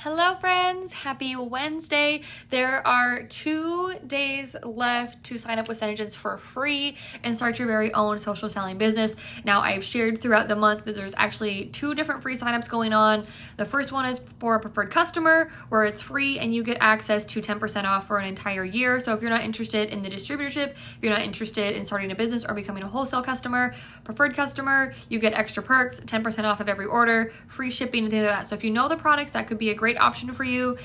Hello friends, happy Wednesday. There are 2 days left to sign up with Synergens for free and start your very own social selling business. Now I've shared throughout the month that there's actually 2 different free signups going on. The first one is for a preferred customer where it's free and you get access to 10% off for an entire year. So if you're not interested in the distributorship, if you're not interested in starting a business or becoming a wholesale customer, preferred customer, you get extra perks, 10% off of every order, free shipping and things like that. So if you know the products, that could be a great option for you.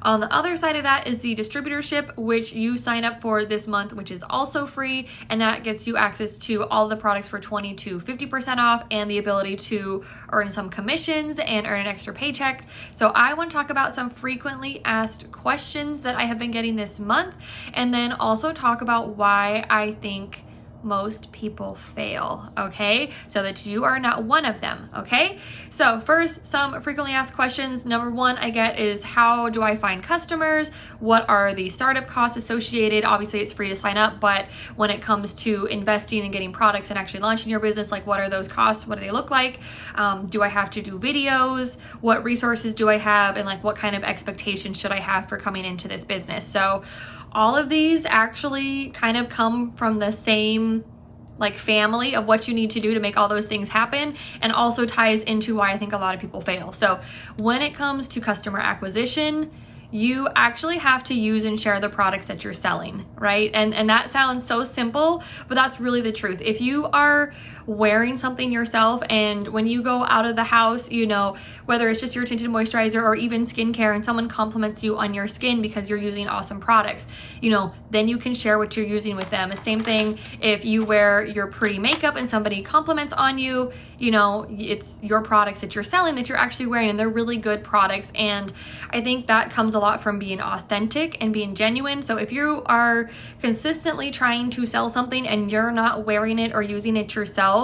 On the other side of that is the distributorship, which you sign up for this month, which is also free, and that gets you access to all the products for 20 to 50% off and the ability to earn some commissions and earn an extra paycheck. So I want to talk about some frequently asked questions that I have been getting this month, and then also talk about why I think most people fail, okay? So that you are not one of them, okay? So first, some frequently asked questions. Number one I get is, how do I find customers? What are the startup costs associated? Obviously it's free to sign up, but when it comes to investing and getting products and actually launching your business, like what are those costs? What do they look like? Do I have to do videos? What resources do I have? And like what kind of expectations should I have for coming into this business? So all of these actually kind of come from the same like family of what you need to do to make all those things happen, and also ties into why I think a lot of people fail. So when it comes to customer acquisition, you actually have to use and share the products that you're selling, right? And that sounds so simple, but that's really the truth. If you are wearing something yourself, and when you go out of the house, you know, whether it's just your tinted moisturizer or even skincare, and someone compliments you on your skin because you're using awesome products, you know, then you can share what you're using with them. The same thing if you wear your pretty makeup and somebody compliments on you, you know, it's your products that you're selling that you're actually wearing, and they're really good products. And I think that comes a lot from being authentic and being genuine. So if you are consistently trying to sell something and you're not wearing it or using it yourself,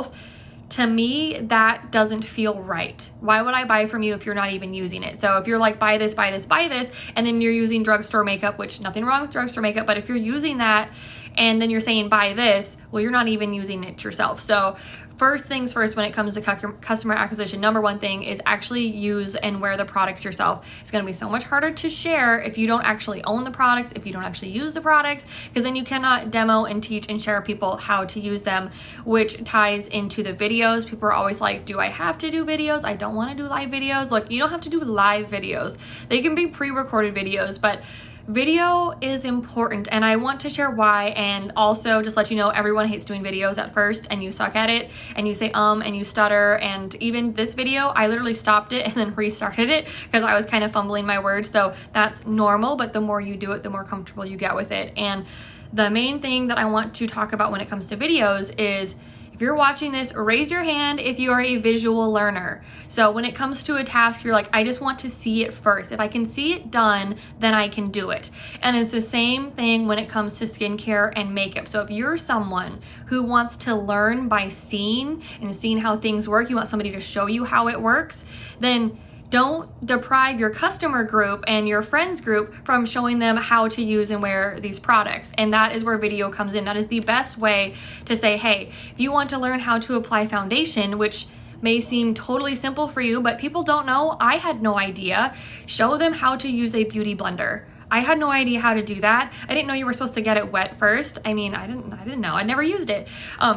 to me, that doesn't feel right. Why would I buy from you if you're not even using it? So if you're like, buy this, buy this, buy this, and then you're using drugstore makeup, which nothing wrong with drugstore makeup, but if you're using that and then you're saying buy this, well, you're not even using it yourself. So first things first, when it comes to customer acquisition, number one thing is actually use and wear the products yourself. It's going to be so much harder to share if you don't actually own the products, if you don't actually use the products, because then you cannot demo and teach and share people how to use them, which ties into the videos. People are always like, do I have to do videos? I don't want to do live videos. Look, you don't have to do live videos. They can be pre-recorded videos, but video is important, and I want to share why, and also just let you know everyone hates doing videos at first, and you suck at it, and you say and you stutter, and even this video, I literally stopped it and then restarted it because I was kind of fumbling my words. So that's normal, but the more you do it, the more comfortable you get with it. And the main thing that I want to talk about when it comes to videos is, if you're watching this, raise your hand if you are a visual learner. So when it comes to a task, you're like, I just want to see it first. If I can see it done, then I can do it. And it's the same thing when it comes to skincare and makeup. So if you're someone who wants to learn by seeing and seeing how things work, you want somebody to show you how it works, then don't deprive your customer group and your friends group from showing them how to use and wear these products. And that is where video comes in. That is the best way to say, hey, if you want to learn how to apply foundation, which may seem totally simple for you, but people don't know, I had no idea, show them how to use a beauty blender. I had no idea how to do that. I didn't know you were supposed to get it wet first. I mean, I didn't know. I never used it.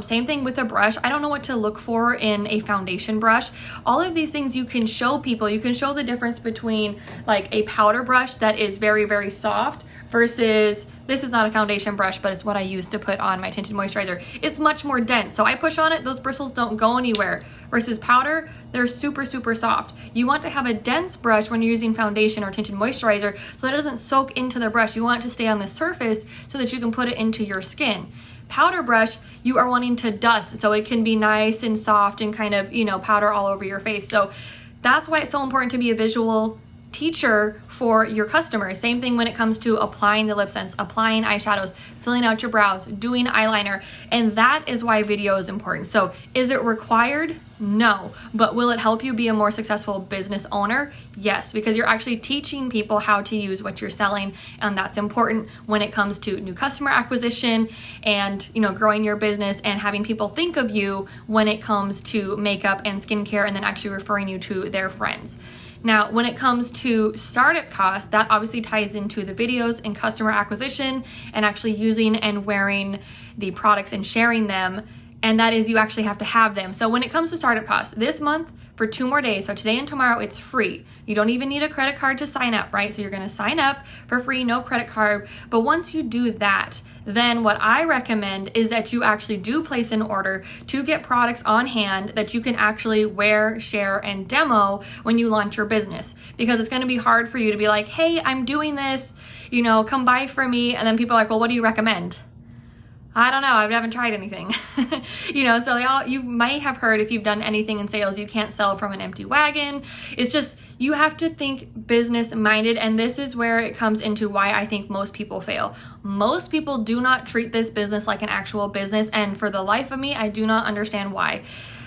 Same thing with a brush. I don't know what to look for in a foundation brush. All of these things you can show people. You can show the difference between like a powder brush that is very, very soft versus, this is not a foundation brush, but it's what I use to put on my tinted moisturizer. It's much more dense. So I push on it, those bristles don't go anywhere. Versus powder, they're super, super soft. You want to have a dense brush when you're using foundation or tinted moisturizer so that it doesn't soak into the brush. You want it to stay on the surface so that you can put it into your skin. Powder brush, you are wanting to dust, so it can be nice and soft and kind of, you know, powder all over your face. So that's why it's so important to be a visual teacher for your customers. Same thing when it comes to applying the lip sense, applying eyeshadows, filling out your brows, doing eyeliner, and that is why video is important. So is it required? No. But will it help you be a more successful business owner? Yes, because you're actually teaching people how to use what you're selling, and that's important when it comes to new customer acquisition and, you know, growing your business and having people think of you when it comes to makeup and skincare, and then actually referring you to their friends. Now, when it comes to startup costs, that obviously ties into the videos and customer acquisition and actually using and wearing the products and sharing them. And that is, you actually have to have them. So when it comes to startup costs, this month for 2 more days, so today and tomorrow, it's free. You don't even need a credit card to sign up, right? So you're gonna sign up for free, no credit card. But once you do that, then what I recommend is that you actually do place an order to get products on hand that you can actually wear, share, and demo when you launch your business. Because it's gonna be hard for you to be like, hey, I'm doing this, come buy from me. And then people are like, well, what do you recommend? I don't know, I haven't tried anything. So you might have heard, if you've done anything in sales, you can't sell from an empty wagon. It's just, you have to think business minded. And this is where it comes into why I think most people fail. Most people do not treat this business like an actual business. And for the life of me, I do not understand why.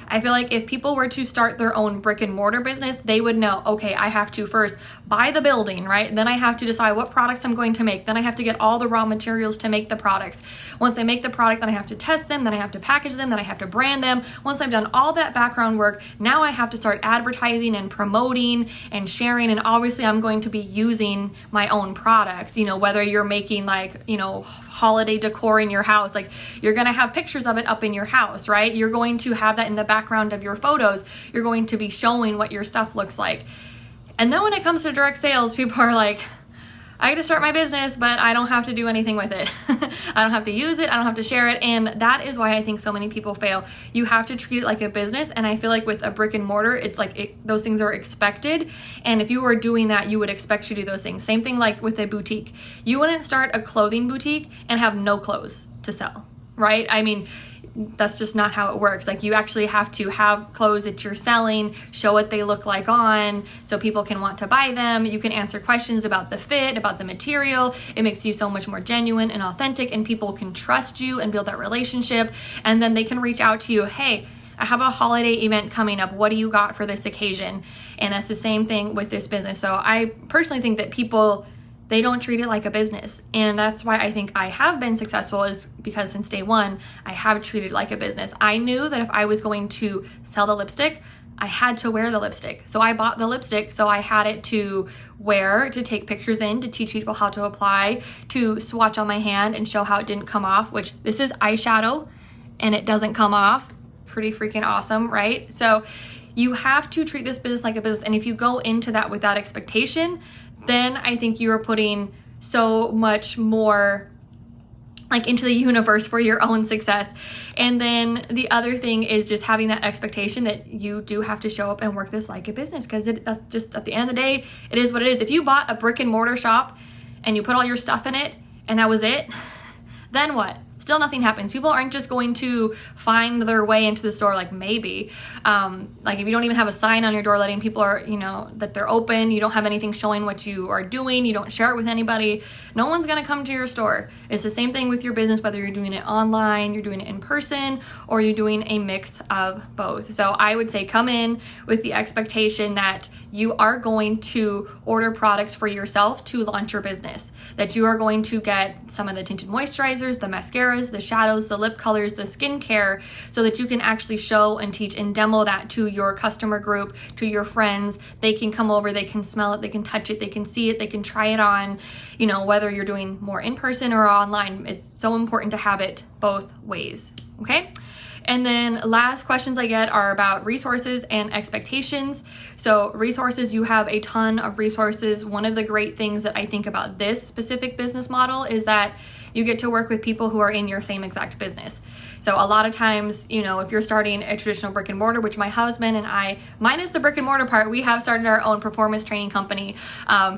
I feel like if people were to start their own brick and mortar business, they would know, okay, I have to first buy the building, right? Then I have to decide what products I'm going to make. Then I have to get all the raw materials to make the products. Once I make the product, then I have to test them. Then I have to package them. Then I have to brand them. Once I've done all that background work, now I have to start advertising and promoting and sharing. And obviously I'm going to be using my own products, whether you're making holiday decor in your house, like you're going to have pictures of it up in your house, right? You're going to have that in the background of your photos. You're going to be showing what your stuff looks like. And then when it comes to direct sales, people are like, I got to start my business, but I don't have to do anything with it. I don't have to use it. I don't have to share it. And that is why I think so many people fail. You have to treat it like a business. And I feel like with a brick and mortar, it's like those things are expected. And if you were doing that, you would expect to do those things. Same thing like with a boutique. You wouldn't start a clothing boutique and have no clothes to sell, right? I mean, that's just not how it works. Like, you actually have to have clothes that you're selling, show what they look like on, so people can want to buy them. You can answer questions about the fit, about the material. It makes you so much more genuine and authentic, and people can trust you and build that relationship. And then they can reach out to you, hey, I have a holiday event coming up. What do you got for this occasion? And that's the same thing with this business. So I personally think that people, they don't treat it like a business. And that's why I think I have been successful, is because since day one, I have treated it like a business. I knew that if I was going to sell the lipstick, I had to wear the lipstick. So I bought the lipstick, so I had it to wear, to take pictures in, to teach people how to apply, to swatch on my hand and show how it didn't come off, which this is eyeshadow and it doesn't come off. Pretty freaking awesome, right? So you have to treat this business like a business. And if you go into that with that expectation, then I think you are putting so much more like into the universe for your own success. And then the other thing is just having that expectation that you do have to show up and work this like a business, because that's just, at the end of the day, it is what it is. If you bought a brick and mortar shop and you put all your stuff in it and that was it, then what? Still nothing happens. People aren't just going to find their way into the store, like maybe. Like if you don't even have a sign on your door letting people that they're open, you don't have anything showing what you are doing, you don't share it with anybody, no one's gonna come to your store. It's the same thing with your business, whether you're doing it online, you're doing it in person, or you're doing a mix of both. So I would say come in with the expectation that you are going to order products for yourself to launch your business, that you are going to get some of the tinted moisturizers, the mascaras, the shadows, the lip colors, the skincare, so that you can actually show and teach and demo that to your customer group, to your friends. They can come over, they can smell it, they can touch it, they can see it, they can try it on, whether you're doing more in person or online. It's so important to have it both ways, okay? And then last questions I get are about resources and expectations. So resources, you have a ton of resources. One of the great things that I think about this specific business model is that you get to work with people who are in your same exact business. So a lot of times, if you're starting a traditional brick and mortar, which my husband and I, minus the brick and mortar part, we have started our own performance training company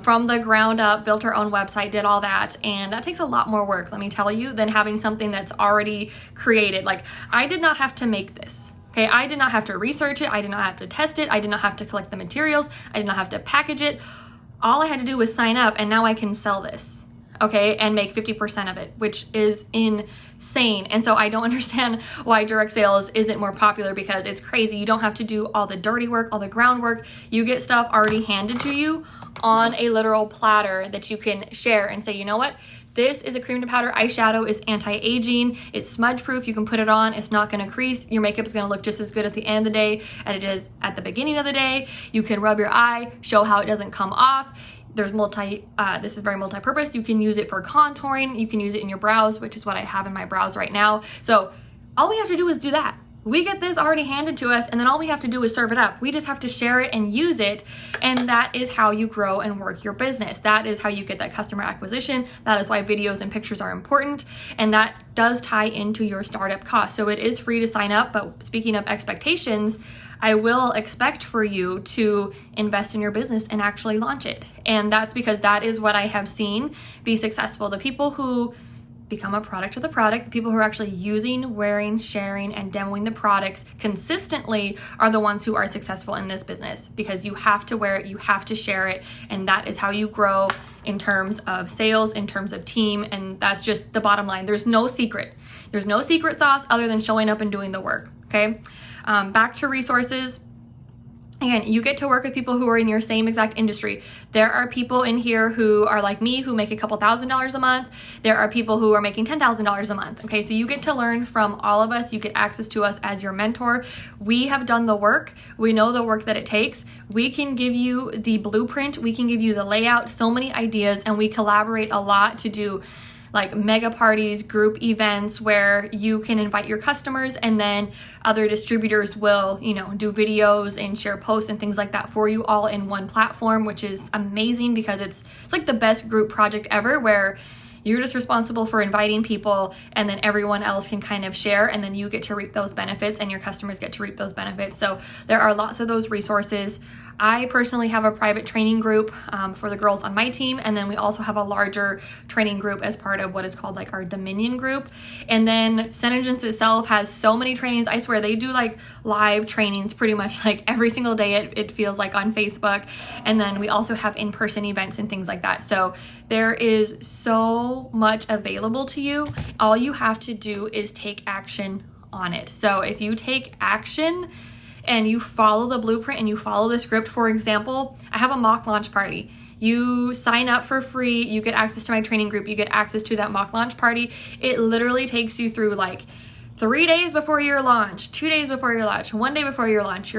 from the ground up, built our own website, did all that. And that takes a lot more work, let me tell you, than having something that's already created. Like, I did not have to make this. Okay, I did not have to research it. I did not have to test it. I did not have to collect the materials. I did not have to package it. All I had to do was sign up, and now I can sell this. Okay, and make 50% of it, which is insane. And so I don't understand why direct sales isn't more popular, because it's crazy. You don't have to do all the dirty work, all the groundwork. You get stuff already handed to you on a literal platter that you can share and say, you know what? This is a cream to powder eyeshadow. It's anti-aging. It's smudge proof. You can put it on. It's not going to crease. Your makeup is going to look just as good at the end of the day as it is at the beginning of the day. You can rub your eye, show how it doesn't come off. There's this is very multi-purpose. You can use it for contouring. You can use it in your brows, which is what I have in my brows right now. So all we have to do is do that. We get this already handed to us, and then all we have to do is serve it up. We just have to share it and use it, and that is how you grow and work your business. That is how you get that customer acquisition. That is why videos and pictures are important, and that does tie into your startup cost. So it is free to sign up, but speaking of expectations, I will expect for you to invest in your business and actually launch it. And that's because that is what I have seen be successful. The people who become a product of the product, the people who are actually using, wearing, sharing, and demoing the products consistently are the ones who are successful in this business, because you have to wear it, you have to share it, and that is how you grow in terms of sales, in terms of team, and that's just the bottom line. There's no secret. There's no secret sauce other than showing up and doing the work, okay? Back to resources. Again, you get to work with people who are in your same exact industry. There are people in here who are like me, who make a couple $1,000s a month. There are people who are making $10,000 a month. Okay, so you get to learn from all of us. You get access to us as your mentor. We have done the work. We know the work that it takes. We can give you the blueprint. We can give you the layout, so many ideas, and we collaborate a lot to do like mega parties, group events where you can invite your customers, and then other distributors will, do videos and share posts and things like that for you all in one platform, which is amazing because it's like the best group project ever, where you're just responsible for inviting people, and then everyone else can kind of share, and then you get to reap those benefits and your customers get to reap those benefits. So there are lots of those resources. I personally have a private training group for the girls on my team, and then we also have a larger training group as part of what is called like our Dominion group. And then Senegence itself has so many trainings. I swear they do like live trainings pretty much like every single day, it feels like, on Facebook. And then we also have in-person events and things like that. So there is so much available to you. All you have to do is take action on it. So if you take action and you follow the blueprint and you follow the script, for example, I have a mock launch party. You sign up for free, you get access to my training group, you get access to that mock launch party. It literally takes you through like 3 days before your launch, 2 days before your launch, 1 day before your launch,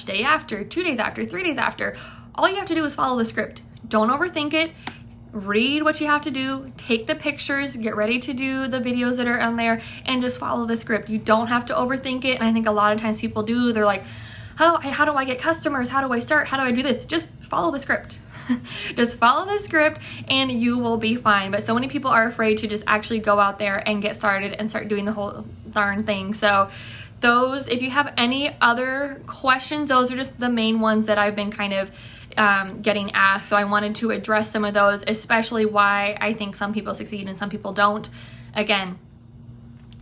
day after, 2 days after, 3 days after. All you have to do is follow the script. Don't overthink it. Read what you have to do, take the pictures, get ready to do the videos that are on there, and just follow the script. You don't have to overthink it. And I think a lot of times people do. They're like, how do I get customers? How do I start? How do I do this? Just follow the script. Just follow the script and you will be fine. But so many people are afraid to just actually go out there and get started and start doing the whole darn thing. So those, if you have any other questions, those are just the main ones that I've been kind of getting asked. So I wanted to address some of those, especially why I think some people succeed and some people don't. Again,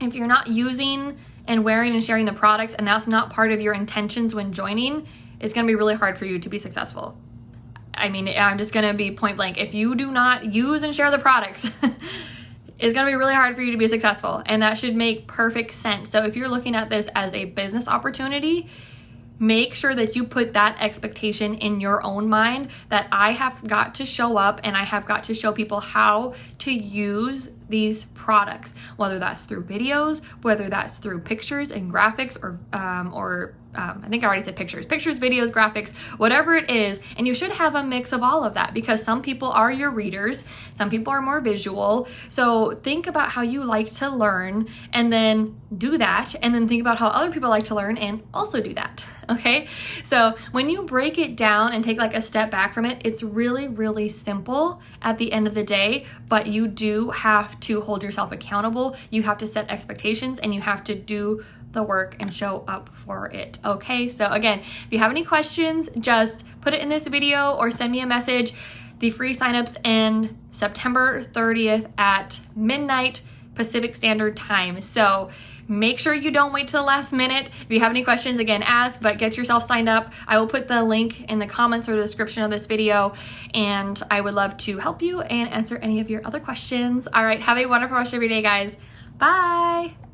if you're not using and wearing and sharing the products, and that's not part of your intentions when joining, it's going to be really hard for you to be successful. I mean, I'm just going to be point blank. If you do not use and share the products, it's going to be really hard for you to be successful. And that should make perfect sense. So if you're looking at this as a business opportunity, make sure that you put that expectation in your own mind that I have got to show up and I have got to show people how to use these products, whether that's through videos, whether that's through pictures and graphics, or I think I already said pictures, videos, graphics, whatever it is. And you should have a mix of all of that, because some people are your readers, some people are more visual. So think about how you like to learn and then do that, and then think about how other people like to learn and also do that. Okay, so when you break it down and take like a step back from it, it's really, really simple at the end of the day, but you do have to hold yourself accountable. You have to set expectations and you have to do the work and show up for it. Okay, so again, if you have any questions, just put it in this video or send me a message. The free signups end September 30th at midnight Pacific Standard Time. So make sure you don't wait till the last minute. If you have any questions, again, ask, but get yourself signed up. I will put the link in the comments or the description of this video, and I would love to help you and answer any of your other questions. All right, have a wonderful rest of your day, guys. Bye.